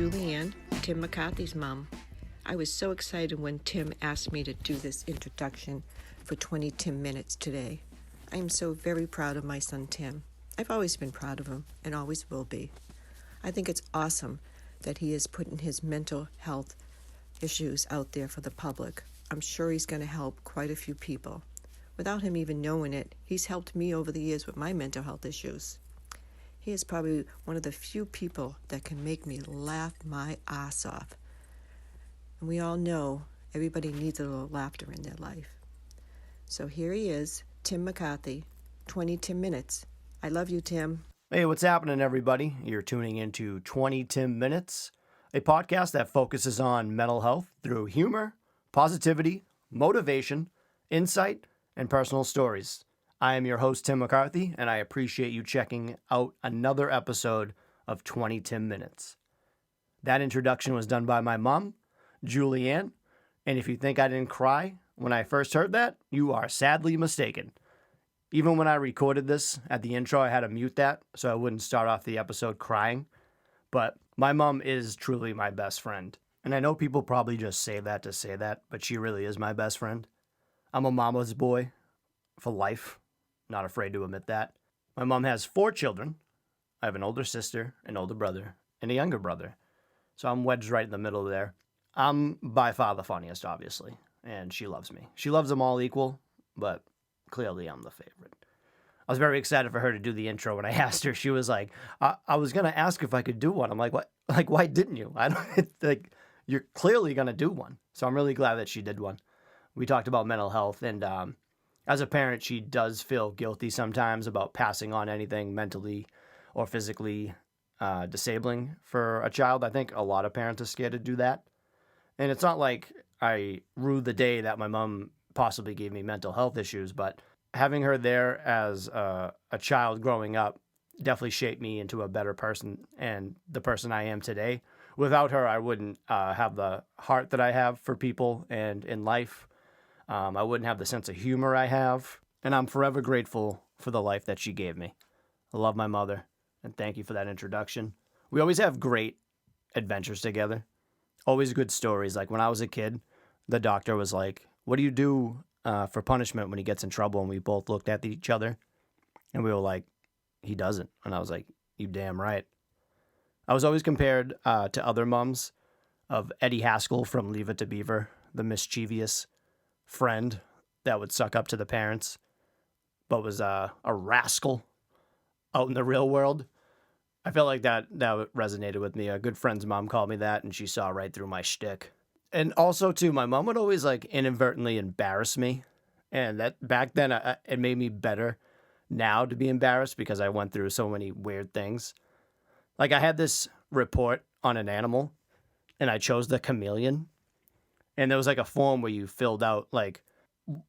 Julianne, Tim McCarthy's mom. I was so excited when Tim asked me to do this introduction for 20TIMinutes today. I am so very proud of my son Tim. I've always been proud of him and always will be. I think it's awesome that he is putting his mental health issues out there for the public. I'm sure he's going to help quite a few people. Without him even knowing it, he's helped me over the years with my mental health issues. He is probably one of the few people that can make me laugh my ass off. And we all know everybody needs a little laughter in their life. So here he is, Tim McCarthy, 20TIMinutes. I love you, Tim. Hey, what's happening, everybody? You're tuning into 20TIMinutes, a podcast that focuses on mental health through humor, positivity, motivation, insight, and personal stories. I am your host, Tim McCarthy, and I appreciate you checking out another episode of 20TIMinutes. That introduction was done by my mom, Julianne, and if you think I didn't cry when I first heard that, you are sadly mistaken. Even when I recorded this at the intro, I had to mute that so I wouldn't start off the episode crying. But my mom is truly my best friend. And I know people probably just say that to say that, but she really is my best friend. I'm a mama's boy for life. Not afraid to admit that. My mom has 4 children. I have an older sister, an older brother, and a younger brother. So I'm wedged right in the middle there. I'm by far the funniest, obviously, and she loves me. She loves them all equal, but clearly I'm the favorite. I was very excited for her to do the intro when I asked her. She was like, I was going to ask if I could do one. I'm like, what? Like, why didn't you? I don't like, you're clearly going to do one. So I'm really glad that she did one. We talked about mental health, and as a parent, she does feel guilty sometimes about passing on anything mentally or physically disabling for a child. I think a lot of parents are scared to do that. And it's not like I rue the day that my mom possibly gave me mental health issues, but having her there as a child growing up definitely shaped me into a better person and the person I am today. Without her, I wouldn't have the heart that I have for people and in life. I wouldn't have the sense of humor I have, and I'm forever grateful for the life that she gave me. I love my mother, and thank you for that introduction. We always have great adventures together, always good stories. Like when I was a kid, the doctor was like, what do you do for punishment when he gets in trouble? And we both looked at each other, and we were like, he doesn't. And I was like, you damn right. I was always compared to other moms of Eddie Haskell from Leave It to Beaver, the mischievous friend that would suck up to the parents, but was a rascal out in the real world. I felt like that resonated with me. A good friend's mom called me that, and she saw right through my shtick. And also, too, my mom would always like inadvertently embarrass me, and that back then it made me better now to be embarrassed because I went through so many weird things. Like I had this report on an animal, and I chose the chameleon. And there was like a form where you filled out like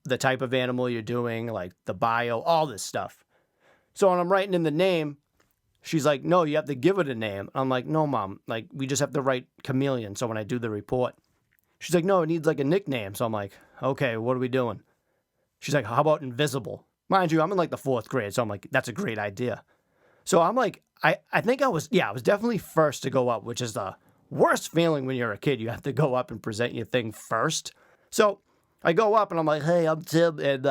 the type of animal you're doing, like the bio, all this stuff. So when I'm writing in the name, she's like, no, you have to give it a name. I'm like, no, Mom, like we just have to write chameleon. So when I do the report, she's like, no, it needs like a nickname. So I'm like, okay, what are we doing? She's like, how about invisible? Mind you, I'm in like the 4th grade. So I'm like, that's a great idea. So I'm like, I think I was definitely first to go up, which is the worst feeling when you're a kid. You have to go up and present your thing first. So I go up and I'm like, hey, I'm Tim, and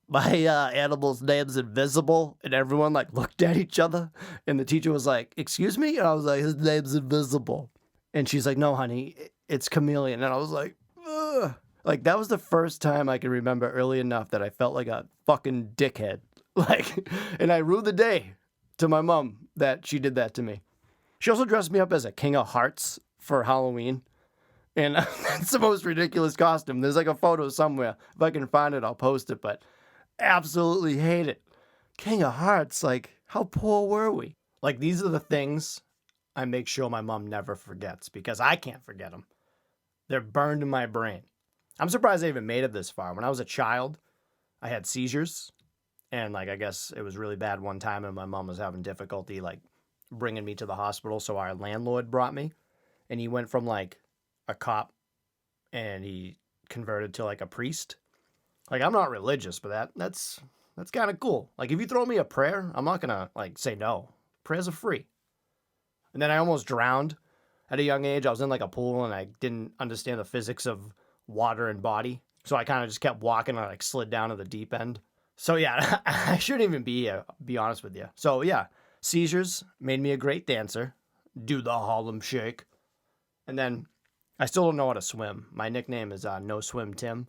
my animal's name's Invisible. And everyone like looked at each other, and the teacher was like, excuse me? And I was like, his name's Invisible. And she's like, no, honey, it's Chameleon. And I was like, ugh. Like that was the first time I can remember early enough that I felt like a fucking dickhead. Like, and I rue the day to my mom that she did that to me. She also dressed me up as a King of Hearts for Halloween. And that's the most ridiculous costume. There's like a photo somewhere. If I can find it, I'll post it. But absolutely hate it. King of Hearts, like, how poor were we? Like, these are the things I make sure my mom never forgets because I can't forget them. They're burned in my brain. I'm surprised I even made it this far. When I was a child, I had seizures. And, like, I guess it was really bad one time and my mom was having difficulty, like, bringing me to the hospital, so our landlord brought me, and he went from like a cop and he converted to like a priest. Like I'm not religious, but that's kind of cool. Like if you throw me a prayer, I'm not gonna like say no. Prayers are free. And then I almost drowned At a young age, I was in like a pool and I didn't understand the physics of water and body. So I kind of just kept walking and I like slid down to the deep end. So yeah, I shouldn't even be here, be honest with you. So yeah, seizures made me a great dancer. Do the Harlem Shake. And then I still don't know how to swim. My nickname is NoSwimTim.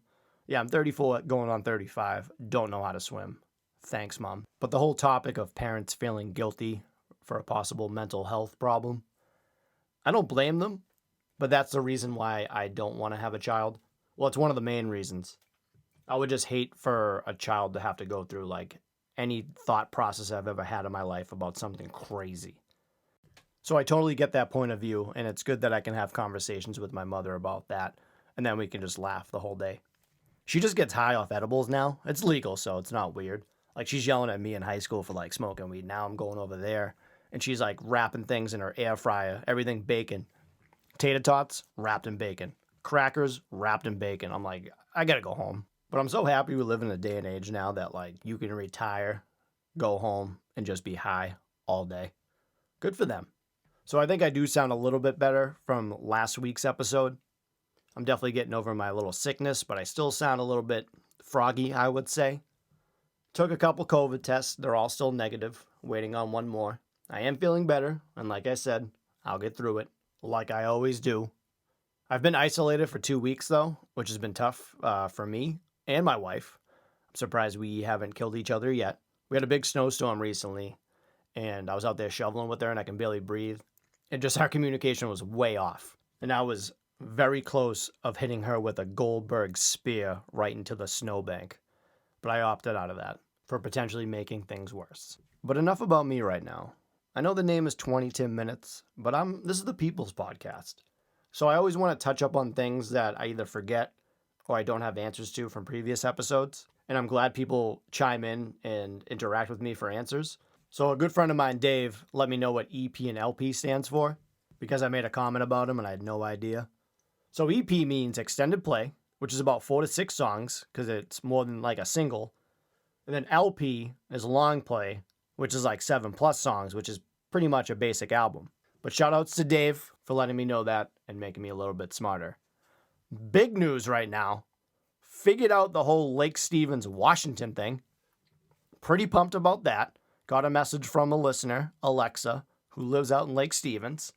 Yeah, I'm 34 going on 35. Don't know how to swim. Thanks, Mom. But the whole topic of parents feeling guilty for a possible mental health problem, I don't blame them, but that's the reason why I don't want to have a child. Well, it's one of the main reasons. I would just hate for a child to have to go through like any thought process I've ever had in my life about something crazy. So I totally get that point of view, and it's good that I can have conversations with my mother about that, and then we can just laugh the whole day. She just gets high off edibles now. It's legal, so it's not weird. Like, she's yelling at me in high school for, like, smoking weed. Now I'm going over there, and she's, like, wrapping things in her air fryer. Everything bacon. Tater tots, wrapped in bacon. Crackers, wrapped in bacon. I'm like, I gotta go home. But I'm so happy we live in a day and age now that, like, you can retire, go home, and just be high all day. Good for them. So I think I do sound a little bit better from last week's episode. I'm definitely getting over my little sickness, but I still sound a little bit froggy, I would say. Took a couple COVID tests. They're all still negative. Waiting on one more. I am feeling better, and like I said, I'll get through it, like I always do. I've been isolated for 2 weeks, though, which has been tough for me and my wife. I'm surprised we haven't killed each other yet. We had a big snowstorm recently, and I was out there shoveling with her, and I can barely breathe. And just our communication was way off. And I was very close of hitting her with a Goldberg spear right into the snowbank. But I opted out of that for potentially making things worse. But enough about me right now. I know the name is 20TIMinutes, but this is the People's Podcast. So I always want to touch up on things that I either forget or I don't have answers to from previous episodes. And I'm glad people chime in and interact with me for answers. So a good friend of mine, Dave, let me know what EP and LP stands for because I made a comment about him and I had no idea. So EP means extended play, which is about 4 to 6 songs because it's more than like a single. And then LP is long play, which is like 7+ songs, which is pretty much a basic album. But shout outs to Dave for letting me know that and making me a little bit smarter. Big news right now. Figured out the whole Lake Stevens, Washington thing. Pretty pumped about that. Got a message from a listener, Alexa, who lives out in Lake Stevens.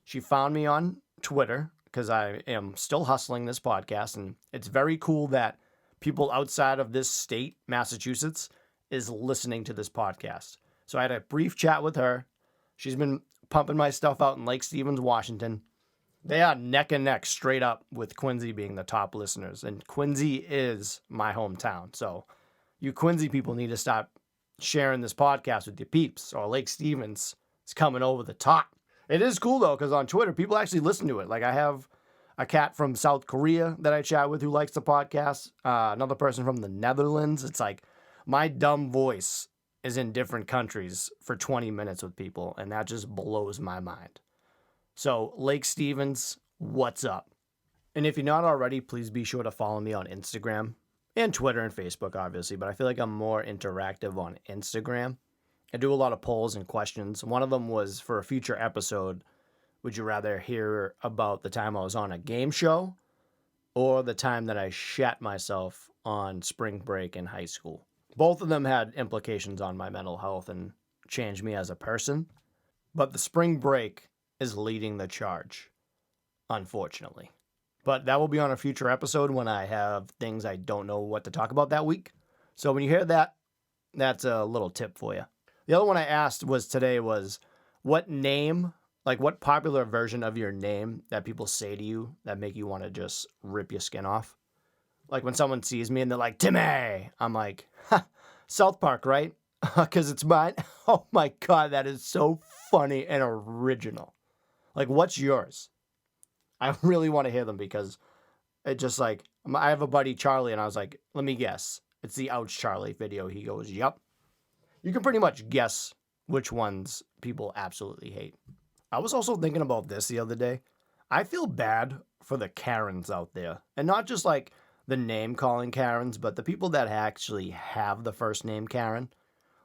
She found me on Twitter because I am still hustling this podcast, and it's very cool that people outside of this state, Massachusetts, is listening to this podcast. So I had a brief chat with her. She's been pumping my stuff out in Lake Stevens, Washington. They are neck and neck straight up with Quincy being the top listeners, and Quincy is my hometown. So you Quincy people need to stop sharing this podcast with your peeps, or Lake Stevens is coming over the top. It is cool though, because on Twitter, people actually listen to it. Like I have a cat from South Korea that I chat with who likes the podcast. Another person from the Netherlands. It's like my dumb voice is in different countries for 20 minutes with people, and that just blows my mind. So Lake Stevens, what's up? And if you're not already, please be sure to follow me on Instagram. And Twitter and Facebook, obviously, but I feel like I'm more interactive on Instagram. I do a lot of polls and questions. One of them was for a future episode, would you rather hear about the time I was on a game show or the time that I shat myself on spring break in high school? Both of them had implications on my mental health and changed me as a person. But the spring break is leading the charge, unfortunately. But that will be on a future episode when I have things I don't know what to talk about that week. So when you hear that, that's a little tip for you. The other one I asked today was what name, like what popular version of your name that people say to you that make you want to just rip your skin off? Like when someone sees me and they're like, Timmy, I'm like, ha, South Park, right? Because it's mine. Oh my God, that is so funny and original. Like, what's yours? I really want to hear them because it just like, I have a buddy, Charlie, and I was like, let me guess. It's the Ouch Charlie video. He goes, yep. You can pretty much guess which ones people absolutely hate. I was also thinking about this the other day. I feel bad for the Karens out there. And not just like the name calling Karens, but the people that actually have the first name Karen.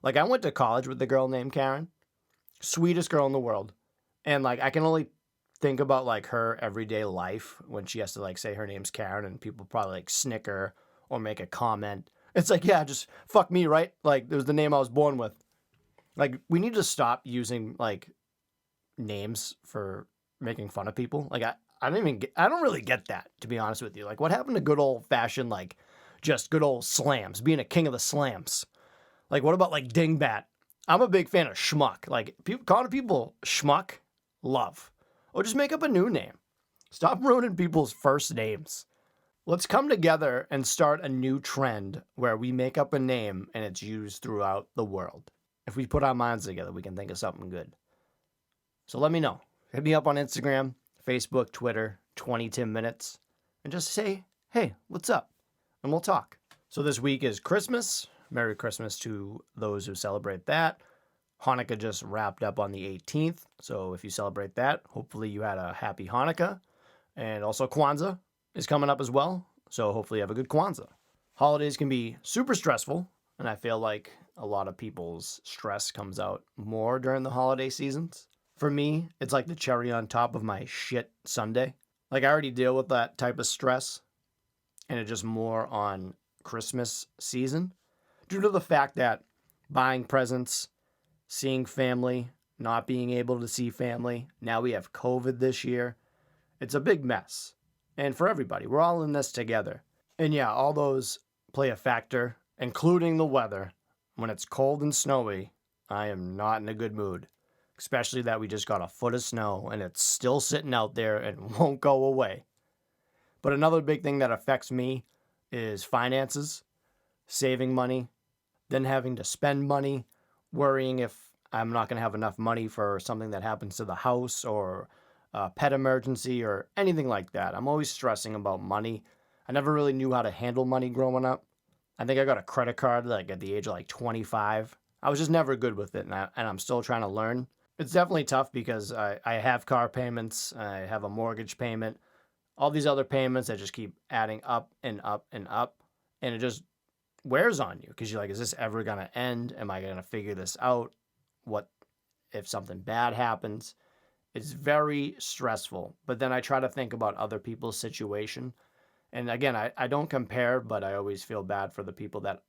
Like I went to college with a girl named Karen. Sweetest girl in the world. And like I can only think about like her everyday life when she has to like say her name's Karen and people probably like snicker or make a comment. It's like, yeah, just fuck me, right? Like it was the name I was born with. Like we need to stop using like names for making fun of people. Like I don't really get that, to be honest with you. Like what happened to good old fashioned like just good old slams, being a king of the slams? Like what about like dingbat? I'm a big fan of schmuck. Like people calling people schmuck, love. Or just make up a new name. Stop ruining people's first names. Let's come together and start a new trend where we make up a name and it's used throughout the world. If we put our minds together, we can think of something good. So let me know. Hit me up on Instagram, Facebook, Twitter, 20TIMinutes, and just say, hey, what's up? And we'll talk. So this week is Christmas. Merry Christmas to those who celebrate that. Hanukkah just wrapped up on the 18th. So if you celebrate that, hopefully you had a happy Hanukkah. And also Kwanzaa is coming up as well. So hopefully you have a good Kwanzaa. Holidays can be super stressful. And I feel like a lot of people's stress comes out more during the holiday seasons. For me, it's like the cherry on top of my shit Sunday. Like I already deal with that type of stress. And it's just more on Christmas season. Due to the fact that buying presents, seeing family, not being able to see family. Now we have COVID this year. It's a big mess. And for everybody, we're all in this together. And yeah, all those play a factor, including the weather. When it's cold and snowy, I am not in a good mood. Especially that we just got a foot of snow and it's still sitting out there and won't go away. But another big thing that affects me is finances, saving money, then having to spend money, worrying if I'm not going to have enough money for something that happens to the house or a pet emergency or anything like that. I'm always stressing about money. I never really knew how to handle money growing up. I think I got a credit card like at the age of like 25. I was just never good with it, and I'm still trying to learn. It's definitely tough because I have car payments, I have a mortgage payment, all these other payments that just keep adding up and up and up, and it just wears on you because you're like, is this ever going to end? Am I going to figure this out? What if something bad happens? It's very stressful. But then I try to think about other people's situation. And again, I don't compare, but I always feel bad for the people that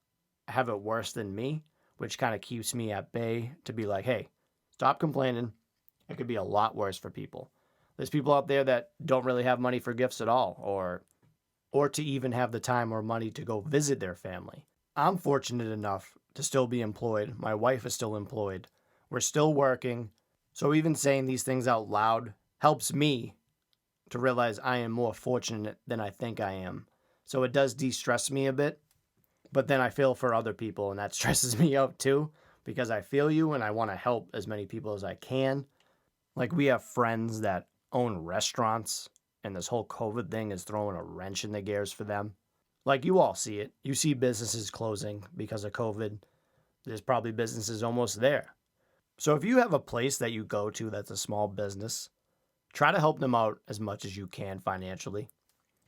have it worse than me, which kind of keeps me at bay to be like, hey, stop complaining. It could be a lot worse for people. There's people out there that don't really have money for gifts at all, or to even have the time or money to go visit their family. I'm fortunate enough to still be employed. My wife is still employed. We're still working. So even saying these things out loud helps me to realize I am more fortunate than I think I am. So it does de-stress me a bit. But then I feel for other people, and that stresses me out too, because I feel you and I want to help as many people as I can. Like we have friends that own restaurants, and this whole COVID thing is throwing a wrench in the gears for them. Like you all see it. You see businesses closing because of COVID. There's probably businesses almost there. So if you have a place that you go to that's a small business, try to help them out as much as you can financially.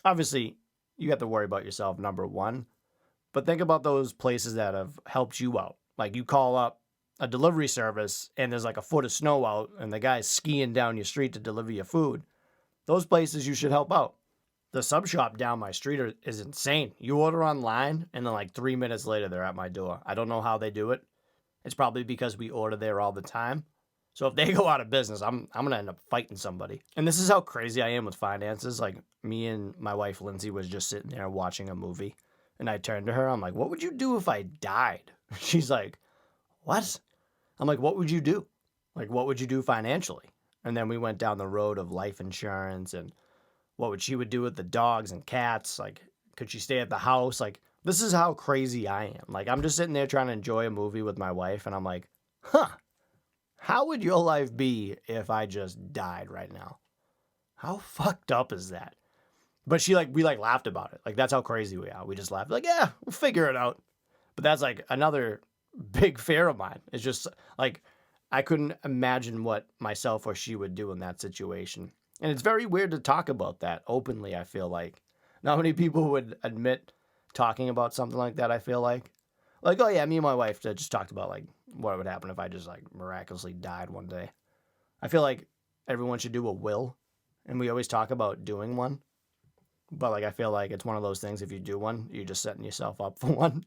Obviously, you have to worry about yourself, number one. But think about those places that have helped you out. Like you call up a delivery service and there's like a foot of snow out and the guy's skiing down your street to deliver your food. Those places you should help out. The sub shop down my street is insane. You order online and then like 3 minutes later they're at my door. I don't know how they do it. It's probably because we order there all the time. So if they go out of business, I'm going to end up fighting somebody. And this is how crazy I am with finances. Like me and my wife, Lindsay, was just sitting there watching a movie. And I turned to her. I'm like, what would you do if I died? She's like, what? I'm like, what would you do? Like, what would you do financially? And then we went down the road of life insurance and what she would do with the dogs and cats. Like, could she stay at the house? Like, this is how crazy I am. Like, I'm just sitting there trying to enjoy a movie with my wife. And I'm like, how would your life be if I just died right now? How fucked up is that? But we laughed about it. Like, that's how crazy we are. We just laughed. Like, yeah, we'll figure it out. But that's like another big fear of mine. It's just like, I couldn't imagine what myself or she would do in that situation. And it's very weird to talk about that openly, I feel like. Not many people would admit talking about something like that, I feel like. Like, oh yeah, me and my wife just talked about like what would happen if I just like miraculously died one day. I feel like everyone should do a will. and we always talk about doing one. But like I feel like it's one of those things. If you do one, you're just setting yourself up for one.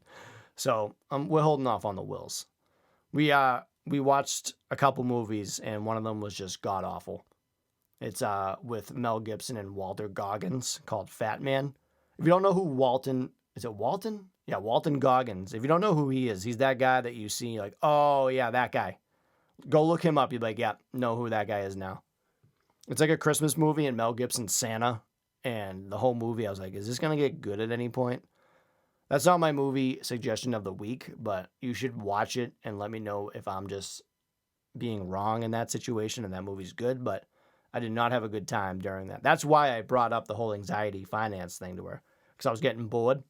So we're holding off on the wills. We watched a couple movies, and one of them was just god awful. It's with Mel Gibson and Walter Goggins, called Fat Man. If you don't know who Walton, is it Walton? Yeah, Walton Goggins. If you don't know who he is, he's that guy that you see like, oh yeah, that guy. Go look him up. You'd be like, yeah, know who that guy is now. It's like a Christmas movie, and Mel Gibson's Santa. And the whole movie, I was like, is this going to get good at any point? That's not my movie suggestion of the week, but you should watch it and let me know if I'm just being wrong in that situation and that movie's good. But I did not have a good time during that. That's why I brought up the whole anxiety finance thing to her, because I was getting bored.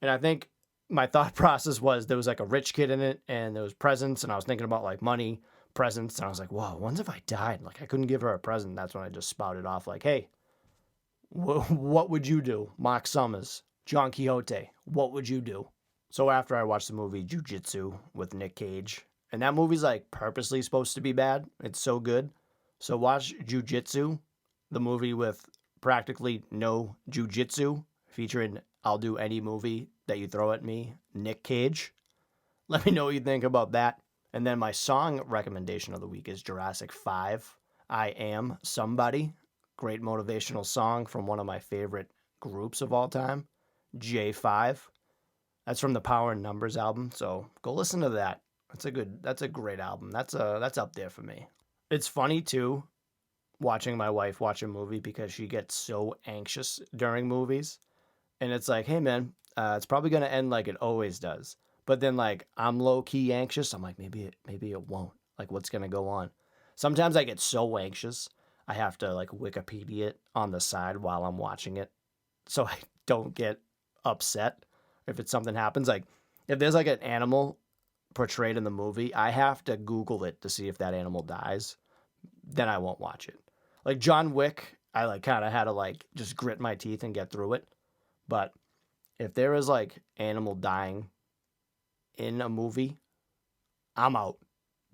And I think my thought process was there was like a rich kid in it, and there was presents, and I was thinking about like money, presents, and I was like, whoa, when's if I died? Like I couldn't give her a present. That's when I just spouted off like, hey, what would you do? Mark Summers, John Quixote, what would you do? So after I watched the movie Jitsu with Nick Cage, and that movie's like purposely supposed to be bad. It's so good. So watch Jitsu, the movie with practically no jujitsu, featuring I'll do any movie that you throw at me, Nick Cage. Let me know what you think about that. And then my song recommendation of the week is Jurassic 5, I Am Somebody. Great motivational song from one of my favorite groups of all time, J5. That's from the Power in Numbers album, so go listen to that. That's a great album. That's up there for me. It's funny too, watching my wife watch a movie because she gets so anxious during movies. And it's like, hey man, it's probably gonna end like it always does. But then like I'm low key anxious. I'm like, maybe it won't. Like what's gonna go on? Sometimes I get so anxious I have to like Wikipedia it on the side while I'm watching it, so I don't get upset if it's something happens. Like if there's like an animal portrayed in the movie, I have to Google it to see if that animal dies. Then I won't watch it. Like John Wick, I like kind of had to like just grit my teeth and get through it. But if there is like animal dying in a movie, I'm out.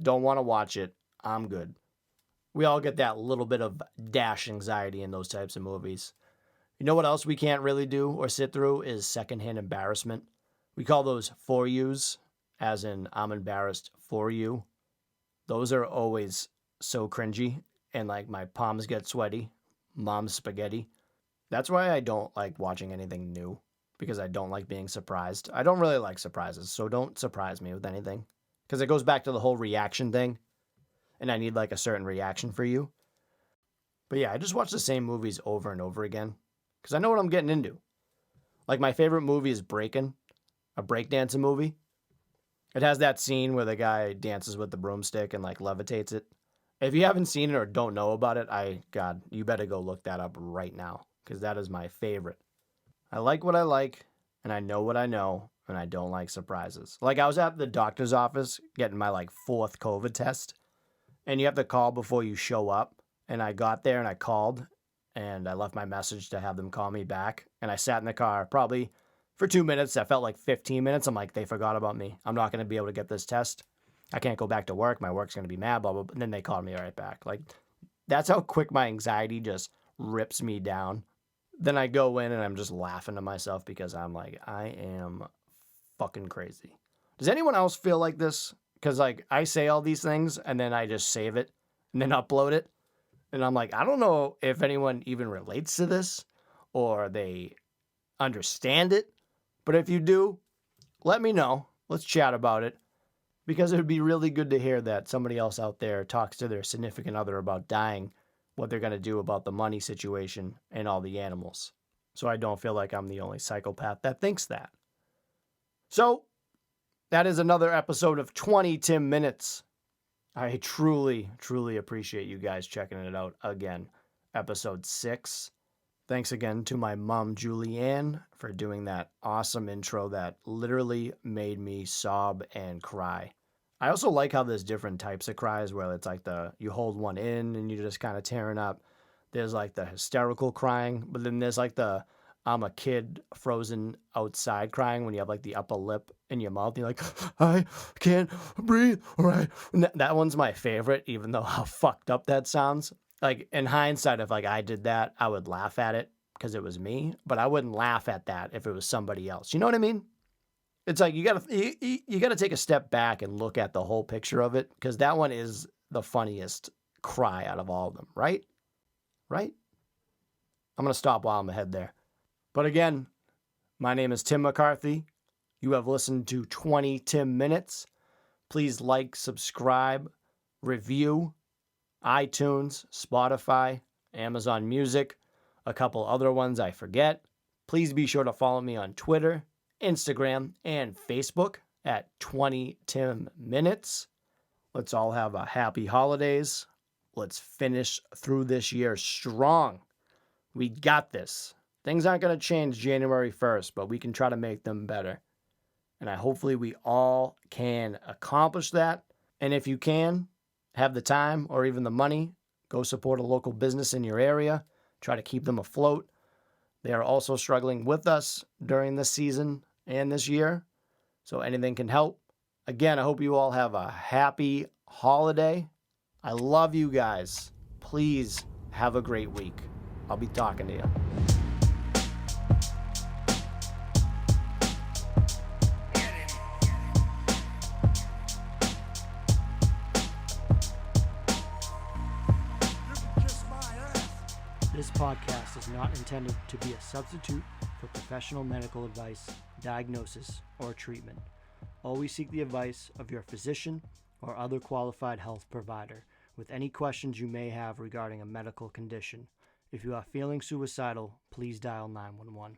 Don't want to watch it. I'm good. We all get that little bit of dash anxiety in those types of movies. You know what else we can't really do or sit through is secondhand embarrassment. We call those for yous, as in I'm embarrassed for you. Those are always so cringy, and like my palms get sweaty. Mom's spaghetti. That's why I don't like watching anything new, because I don't like being surprised. I don't really like surprises, so don't surprise me with anything, because it goes back to the whole reaction thing. And I need like a certain reaction for you. But yeah, I just watch the same movies over and over again because I know what I'm getting into. Like my favorite movie is Breakin', a breakdancing movie. It has that scene where the guy dances with the broomstick and like levitates it. If you haven't seen it or don't know about it, God, you better go look that up right now because that is my favorite. I like what I like and I know what I know and I don't like surprises. Like I was at the doctor's office getting my like 4th COVID test. And you have to call before you show up. And I got there and I called and I left my message to have them call me back. And I sat in the car probably for 2 minutes. That felt like 15 minutes. I'm like, they forgot about me. I'm not going to be able to get this test. I can't go back to work. My work's going to be mad, blah, blah, blah. And then they called me right back. Like, that's how quick my anxiety just rips me down. Then I go in and I'm just laughing to myself because I'm like, I am fucking crazy. Does anyone else feel like this? Because, like, I say all these things, and then I just save it, and then upload it. And I'm like, I don't know if anyone even relates to this, or they understand it. But if you do, let me know. Let's chat about it. Because it would be really good to hear that somebody else out there talks to their significant other about dying, what they're going to do about the money situation and all the animals. So I don't feel like I'm the only psychopath that thinks that. So that is another episode of 20TIMinutes. I truly, truly appreciate you guys checking it out again. Episode 6. Thanks again to my mom, Julianne, for doing that awesome intro that literally made me sob and cry. I also like how there's different types of cries where it's like you hold one in and you're just kind of tearing up. There's like the hysterical crying, but then there's like the I'm a kid frozen outside crying when you have like the upper lip in your mouth. You're like, I can't breathe. All right. That one's my favorite, even though how fucked up that sounds. like in hindsight, if like I did that, I would laugh at it because it was me, but I wouldn't laugh at that if it was somebody else. You know what I mean? It's like you gotta take a step back and look at the whole picture of it, because that one is the funniest cry out of all of them, right? Right? I'm gonna stop while I'm ahead there. But again, my name is Tim McCarthy. You have listened to 20 Tim Minutes. Please like, subscribe, review, iTunes, Spotify, Amazon Music, a couple other ones I forget. Please be sure to follow me on Twitter, Instagram, and Facebook at 20TIMinutes. Let's all have a happy holidays. Let's finish through this year strong. We got this. Things aren't going to change January 1st, but we can try to make them better. And hopefully we all can accomplish that. And if you can, have the time or even the money, go support a local business in your area. Try to keep them afloat. They are also struggling with us during this season and this year, so anything can help. Again, I hope you all have a happy holiday. I love you guys. Please have a great week. I'll be talking to you. This podcast is not intended to be a substitute for professional medical advice, diagnosis, or treatment. Always seek the advice of your physician or other qualified health provider with any questions you may have regarding a medical condition. If you are feeling suicidal, please dial 911.